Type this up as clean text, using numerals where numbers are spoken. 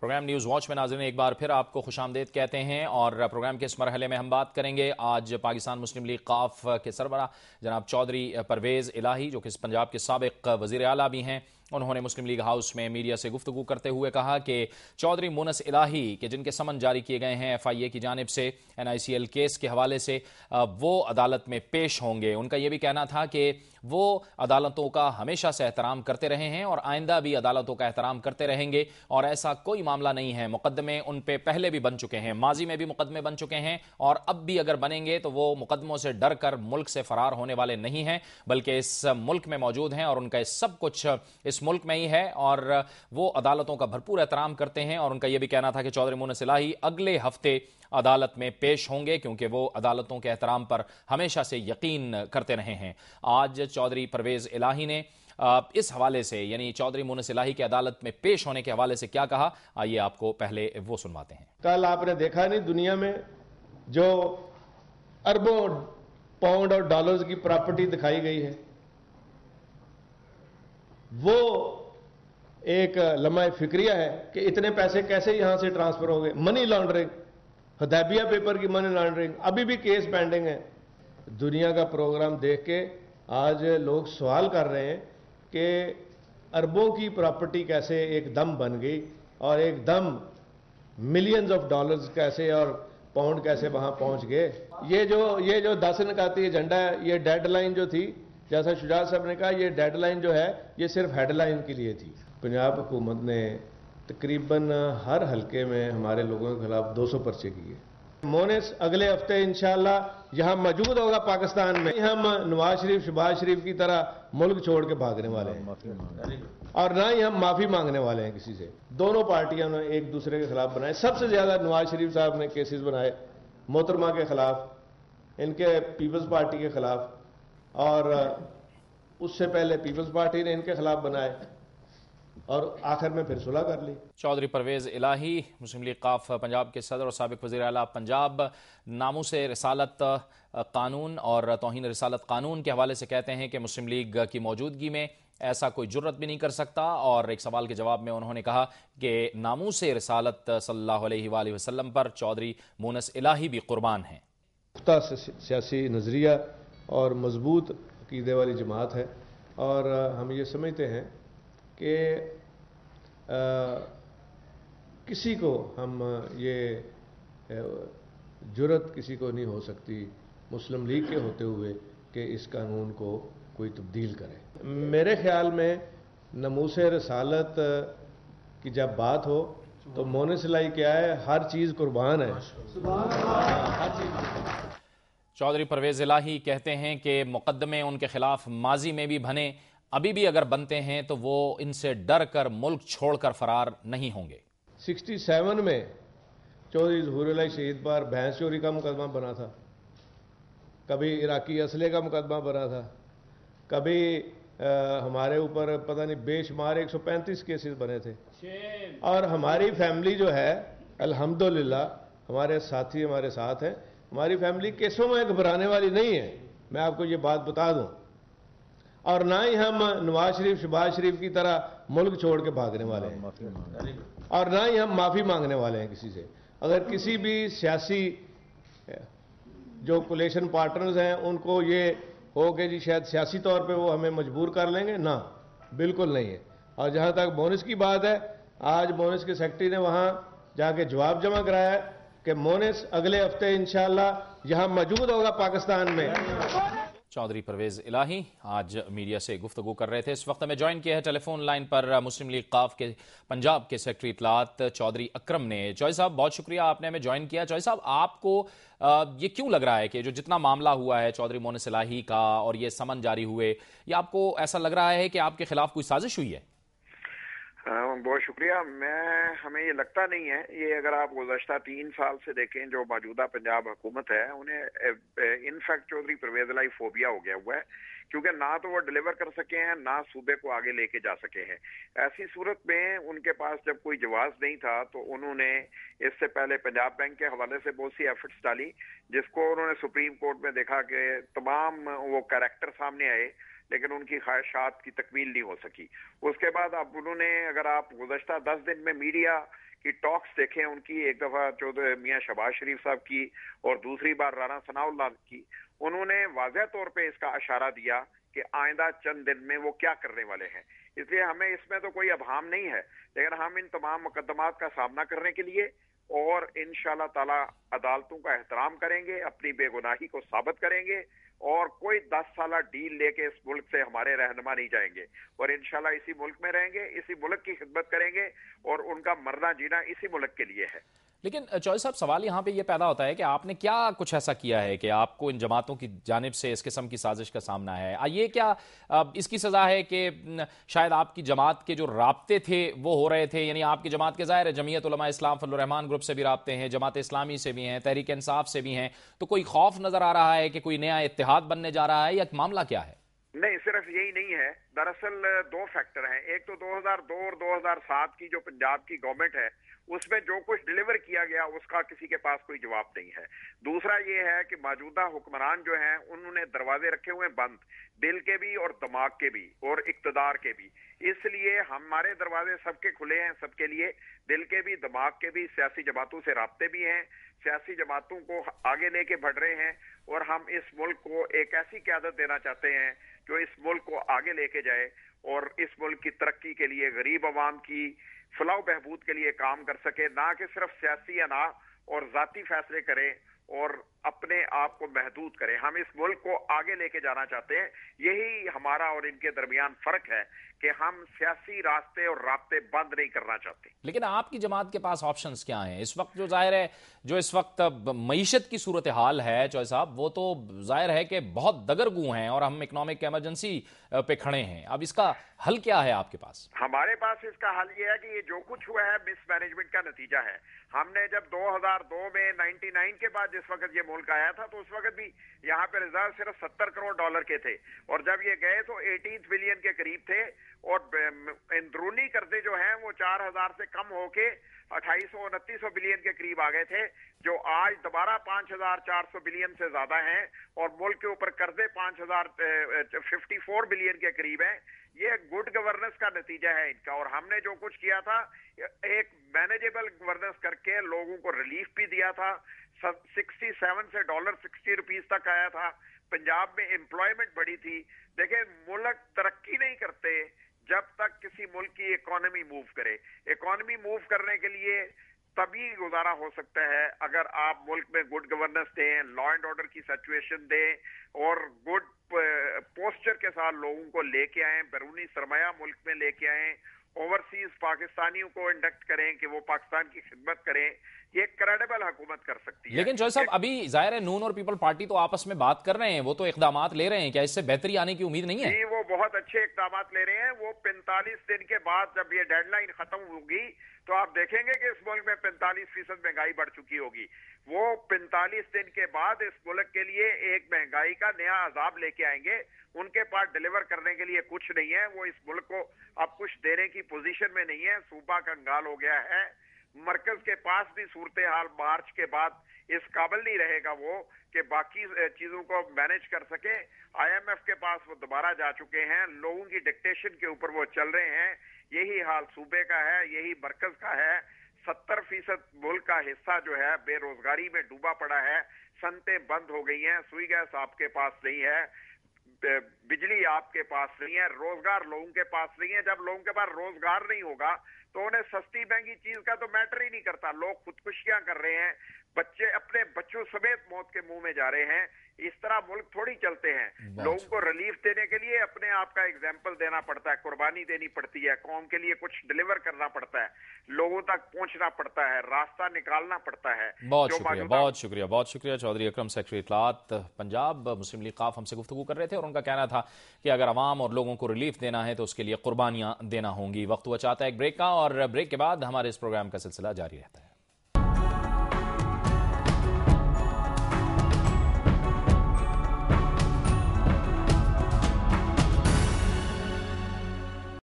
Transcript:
Programme news watch میں ناظرین ایک بار پھر آپ کو خوش آمدید کہتے ہیں، اور پروگرام کے اس مرحلے میں ہم بات کریں گے آج پاکستان مسلم لیگ قاف کے سربراہ جناب چودھری پرویز الہی، جو کہ پنجاب کے سابق وزیر اعلیٰ بھی ہیں، انہوں نے مسلم لیگ ہاؤس میں میڈیا سے گفتگو کرتے ہوئے کہا کہ چودھری مونس الہی کے جن کے سمن جاری کیے گئے ہیں FIA کی جانب سے NICL کیس کے حوالے سے، وہ عدالت میں پیش ہوں گے۔ ان کا یہ بھی کہنا تھا کہ وہ عدالتوں کا ہمیشہ سے احترام کرتے رہے ہیں اور آئندہ بھی عدالتوں کا احترام کرتے رہیں گے، اور ایسا کوئی معاملہ نہیں ہے۔ مقدمے ان پہ پہلے بھی بن چکے ہیں، ماضی میں بھی مقدمے بن چکے ہیں، اور اب بھی اگر بنیں گے تو وہ مقدموں سے ڈر کر ملک سے فرار ہونے والے نہیں ہیں، بلکہ اس ملک میں موجود ہیں اور ان کا سب کچھ اس ملک میں ہی ہے، اور وہ عدالتوں کا بھرپور احترام کرتے ہیں۔ اور ان کا یہ بھی کہنا تھا کہ چودھری مونس الہی اگلے ہفتے عدالت میں پیش ہوں گے، کیونکہ وہ عدالتوں کے احترام پر ہمیشہ سے یقین کرتے رہے ہیں۔ آج چودھری پرویز الہی نے اس حوالے سے، یعنی چودھری مونس الہی کے عدالت میں پیش ہونے کے حوالے سے کیا کہا، آئیے آپ کو پہلے وہ سنواتے ہیں۔ کل آپ نے دیکھا نہیں، دنیا میں جو اربوں پاؤنڈ اور ڈالرز کی پراپرٹی دکھائی گئی ہے، وہ ایک لمحہ فکریہ ہے کہ اتنے پیسے کیسے یہاں سے ٹرانسفر ہو گئے۔ منی لانڈرنگ، حدیبیہ پیپر کی منی لانڈرنگ، ابھی بھی کیس پینڈنگ ہے۔ دنیا کا پروگرام دیکھ کے آج لوگ سوال کر رہے ہیں کہ اربوں کی پراپرٹی کیسے ایک دم بن گئی، اور ایک دم ملینز آف ڈالرز کیسے اور پاؤنڈ کیسے وہاں پہنچ گئے۔ یہ جو 10 نکاتی ایجنڈا ہے، یہ ڈیڈ لائن جو تھی، جیسا شجاعت صاحب نے کہا، یہ ڈیڈ لائن جو ہے یہ صرف ہیڈ لائن کے لیے تھی۔ پنجاب حکومت نے تقریباً ہر حلقے میں ہمارے لوگوں کے خلاف 200 پرچے کیے۔ مونس اگلے ہفتے انشاءاللہ یہاں موجود ہوگا پاکستان میں۔ ہم نواز شریف شہباز شریف کی طرح ملک چھوڑ کے بھاگنے والے ہیں، اور نہ ہی ہم معافی مانگنے والے ہیں کسی سے۔ دونوں پارٹیاں نے ایک دوسرے کے خلاف بنائے، سب سے زیادہ نواز شریف صاحب نے کیسز بنائے محترمہ کے خلاف، ان کے پیپلز پارٹی کے خلاف، اور اس سے پہلے پیپلز پارٹی نے ان کے خلاف بنائے، اور آخر میں پھر صلح کر لی۔ چودھری پرویز الہی، مسلم لیگ قاف پنجاب کے صدر اور سابق وزیر اعلیٰ پنجاب، ناموس رسالت قانون اور توہین رسالت قانون کے حوالے سے کہتے ہیں کہ مسلم لیگ کی موجودگی میں ایسا کوئی جرت بھی نہیں کر سکتا، اور ایک سوال کے جواب میں انہوں نے کہا کہ ناموس رسالت صلی اللہ علیہ وآلہ وسلم پر چودھری مونس الہی بھی قربان ہیں۔ پختہ سیاسی نظریہ اور مضبوط عقیدے والی جماعت ہے، اور ہم یہ سمجھتے ہیں کہ کسی کو ہم یہ جرت کسی کو نہیں ہو سکتی مسلم لیگ کے ہوتے ہوئے کہ اس قانون کو کوئی تبدیل کرے۔ میرے خیال میں ناموس رسالت کی جب بات ہو تو مونس الہی کیا ہے، ہر چیز قربان ہے۔ چودھری پرویز الہی کہتے ہیں کہ مقدمے ان کے خلاف ماضی میں بھی بنے، ابھی بھی اگر بنتے ہیں تو وہ ان سے ڈر کر ملک چھوڑ کر فرار نہیں ہوں گے۔ 67 میں چودھری ظہور الہی شہید پر بھینس چوری کا مقدمہ بنا تھا، کبھی عراقی اسلحے کا مقدمہ بنا تھا، کبھی ہمارے اوپر پتہ نہیں بے شمار 135 کیسز بنے تھے، اور ہماری فیملی جو ہے الحمدللہ ہمارے ساتھی ہمارے ساتھ ہیں، ہماری فیملی کیسوں میں گھبرانے والی نہیں ہے، میں آپ کو یہ بات بتا دوں، اور نہ ہی ہم نواز شریف شہباز شریف کی طرح ملک چھوڑ کے بھاگنے والے ہیں، اور نہ ہی ہم معافی مانگنے والے ہیں کسی سے۔ اگر کسی بھی سیاسی جو کولیشن پارٹنرز ہیں ان کو یہ ہو کہ جی شاید سیاسی طور پہ وہ ہمیں مجبور کر لیں گے، نہ، بالکل نہیں ہے۔ اور جہاں تک مونس کی بات ہے، آج مونس کے سیکرٹری نے وہاں جا کے جواب جمع کرایا ہے کہ مونس اگلے ہفتے انشاءاللہ یہاں موجود ہوگا پاکستان میں۔ چودھری پرویز الہی آج میڈیا سے گفتگو کر رہے تھے۔ اس وقت میں جوائن کیا ہے ٹیلی فون لائن پر مسلم لیگ قاف کے پنجاب کے سیکرٹری اطلاعات چودھری اکرم نے۔ چودھری صاحب بہت شکریہ، آپ نے ہمیں جوائن کیا۔ چودھری صاحب، آپ کو یہ کیوں لگ رہا ہے کہ جو جتنا معاملہ ہوا ہے چودھری مونس الہی کا اور یہ سمن جاری ہوئے، یہ آپ کو ایسا لگ رہا ہے کہ آپ کے خلاف کوئی سازش ہوئی ہے؟ بہت شکریہ۔ ہمیں یہ لگتا نہیں ہے، یہ اگر آپ گزشتہ 3 سال سے دیکھیں جو موجودہ پنجاب حکومت ہے، انہیں انفیکٹ چودھری پرویز الہی فوبیا ہو گیا ہوا ہے، کیونکہ نہ تو وہ ڈیلیور کر سکے ہیں، نہ صوبے کو آگے لے کے جا سکے ہیں۔ ایسی صورت میں ان کے پاس جب کوئی جواز نہیں تھا تو انہوں نے اس سے پہلے پنجاب بینک کے حوالے سے بہت سی ایفرٹس ڈالی، جس کو انہوں نے سپریم کورٹ میں دیکھا کہ تمام وہ کریکٹر سامنے آئے، لیکن ان کی خواہشات کی تکمیل نہیں ہو سکی۔ اس کے بعد اب انہوں نے، اگر آپ گزشتہ 10 دن میں میڈیا की टॉक्स देखें उनकी, एक दफा चौधरी मियां शहबाज शरीफ साहब की और दूसरी बार राणा सनाउल्लाह की, उन्होंने वाज़ह तौर पे इसका इशारा दिया कि आइंदा चंद दिन में वो क्या करने वाले हैं। इसलिए हमें इसमें तो कोई अभाम नहीं है, लेकिन हम इन तमाम मुकदमात का सामना करने के लिए और इंशाअल्लाह ताला अदालतों का एहतराम करेंगे, अपनी बेगुनाही को साबित करेंगे और कोई 10 साला डील लेके इस मुल्क से हमारे रहनुमा नहीं जाएंगे और इंशाल्लाह इसी मुल्क में रहेंगे, इसी मुल्क की खिदमत करेंगे और उनका मरना जीना इसी मुल्क के लिए है। लेकिन चौधरी साहब, सवाल यहाँ पे ये पैदा होता है कि आपने क्या कुछ ऐसा किया है कि आपको इन जमातों की जानिब से इस किस्म की साजिश का सामना है? ये क्या इसकी सज़ा है कि शायद आपकी जमात के जो राब्ते थे वो हो रहे थे, यानी आपकी जमात के ज़ाहिर है जमीयत उलमा इस्लाम फजलुर रहमान ग्रुप से भी राब्ते हैं, जमात इस्लामी से भी हैं, तहरीक इंसाफ से भी हैं, तो कोई खौफ नज़र आ रहा है कि कोई नया इत्तेहाद बनने जा रहा है या मामला क्या है? नहीं, सिर्फ यही नहीं है, दरअसल दो फैक्टर हैं। एक तो 2002 और 2007 की जो पंजाब की गवर्नमेंट है उसमें जो कुछ डिलीवर किया गया उसका किसी के पास कोई जवाब नहीं है। दूसरा ये है कि मौजूदा हुक्मरान जो हैं उन्होंने दरवाजे रखे हुए बंद, दिल के भी और दिमाग के भी और इक्तदार के भी। इसलिए हमारे दरवाजे सबके खुले हैं, सबके लिए, दिल के भी दिमाग के भी। सियासी जमातों से राब्ते भी हैं, सियासी जमातों को आगे लेके बढ़ रहे हैं और हम इस मुल्क को एक ऐसी क़यादत देना चाहते हैं जो इस मुल्क को आगे लेके जाए और इस मुल्क की तरक्की के लिए, गरीब आवाम की फलाह बहबूद के लिए काम कर सके, ना कि सिर्फ सियासी अना और जाती फैसले करें और अपने आप को महदूद करें। हम इस मुल्क को आगे लेके जाना चाहते हैं। यही हमारा और इनके दरमियान फर्क है कि हम सियासी रास्ते और रास्ते बंद नहीं करना चाहते। लेकिन आपकी जमात के पास ऑप्शंस क्या हैं इस वक्त? जो जाहिर है जो इस वक्त मईशत की सूरत हाल है चौधरी साहब, वो तो जाहिर है कि बहुत दगरगू हैं और हम इकोनॉमिक एमरजेंसी पे खड़े हैं। अब इसका हल क्या है आपके पास? हमारे पास इसका हल ये है कि ये जो कुछ हुआ है मिसमैनेजमेंट का नतीजा है। हमने जब 2002 में 99 के बाद जिस वक्त ये मुल्क आया था तो उस वक्त भी यहाँ पे रिजर्व सिर्फ $70 करोड़ के थे और जब ये गए तो 18 बिलियन के करीब थे और अंदरूनी कर्जे जो हैं वो 4000 से कम होके 2800-2900 बिलियन के करीब आ गए थे, जो आज दोबारा 5400 बिलियन से ज्यादा हैं और मुल्क के ऊपर कर्जे 54 बिलियन के करीब हैं। ये गुड गवर्नेंस का नतीजा है इनका। और हमने जो कुछ किया था, एक मैनेजेबल गवर्नेंस करके लोगों को रिलीफ भी दिया था। 67 से $60 तक आया था। पंजाब में एम्प्लॉयमेंट बढ़ी थी। देखिए, मुल्क तरक्की नहीं करते जब तक किसी मुल्क की इकोनॉमी मूव करे। इकोनॉमी मूव करने के लिए तभी गुजारा हो सकता है अगर आप मुल्क में गुड गवर्नेंस दें, लॉ एंड ऑर्डर की सिचुएशन दें और गुड पोस्चर के साथ लोगों को लेके आए, बैरूनी सरमाया मुल्क में लेके आए, ओवरसीज पाकिस्तानियों को इंडक्ट करें कि वो पाकिस्तान की खिदमत करें। ये क्रेडिबल हुकूमत कर सकती है। लेकिन चौधरी साहब, अभी जाहिर है नून और पीपल पार्टी तो आपस में बात कर रहे हैं, वो तो इकदामात ले रहे हैं, क्या इससे बेहतरी आने की उम्मीद नहीं है? जी, वो बहुत अच्छे इकदामात ले रहे हैं। वो 45 दिन के बाद जब ये डेडलाइन खत्म होगी तो आप देखेंगे कि इस मुल्क में 45% महंगाई बढ़ चुकी होगी। वो 45 दिन के बाद इस मुल्क के लिए एक महंगाई का नया अजाब लेके आएंगे। उनके पास डिलीवर करने के लिए कुछ नहीं है। वो इस मुल्क को अब कुछ देने की पोजीशन में नहीं है। सूबा कंगाल हो गया है। मरकज के पास भी सूरत हाल मार्च के बाद इस काबिल नहीं रहेगा वो कि बाकी चीजों को मैनेज कर सके। IMF के पास वो दोबारा जा चुके हैं। लोगों की डिक्टेशन के ऊपर वो चल रहे हैं। यही हाल सूबे का है, यही मरकज का है। 70% मुल्क का हिस्सा जो है बेरोजगारी में डूबा पड़ा है। सनतें बंद हो गई हैं, सुई गैस आपके पास नहीं है, बिजली आपके पास नहीं है, रोजगार लोगों के पास नहीं है। जब लोगों के पास रोजगार नहीं होगा तो उन्हें सस्ती महंगी चीज का तो मैटर ही नहीं करता। लोग खुदकुशियां कर रहे हैं, बच्चे अपने बच्चों समेत मौत के मुंह में जा रहे हैं। इस तरह मुल्क थोड़ी चलते हैं। लोगों को रिलीफ देने के लिए अपने आप का एग्जाम्पल देना पड़ता है, कुर्बानी देनी पड़ती है, कौम के लिए कुछ डिलीवर करना पड़ता है, लोगों तक पहुंचना पड़ता है, रास्ता निकालना पड़ता है। बहुत शुक्रिया, बहुत शुक्रिया, बहुत शुक्रिया। चौधरी अकरम, सेक्रेटरी इत्तलात पंजाब मुस्लिम लीग काफ, हमसे गुफ्तगू कर रहे थे और उनका कहना था कि अगर अवाम और लोगों को रिलीफ देना है तो उसके लिए कुर्बानियां देना होंगी। वक्त हुआ चाहता है एक ब्रेक का और ब्रेक के बाद हमारे इस प्रोग्राम का सिलसिला जारी रहता है।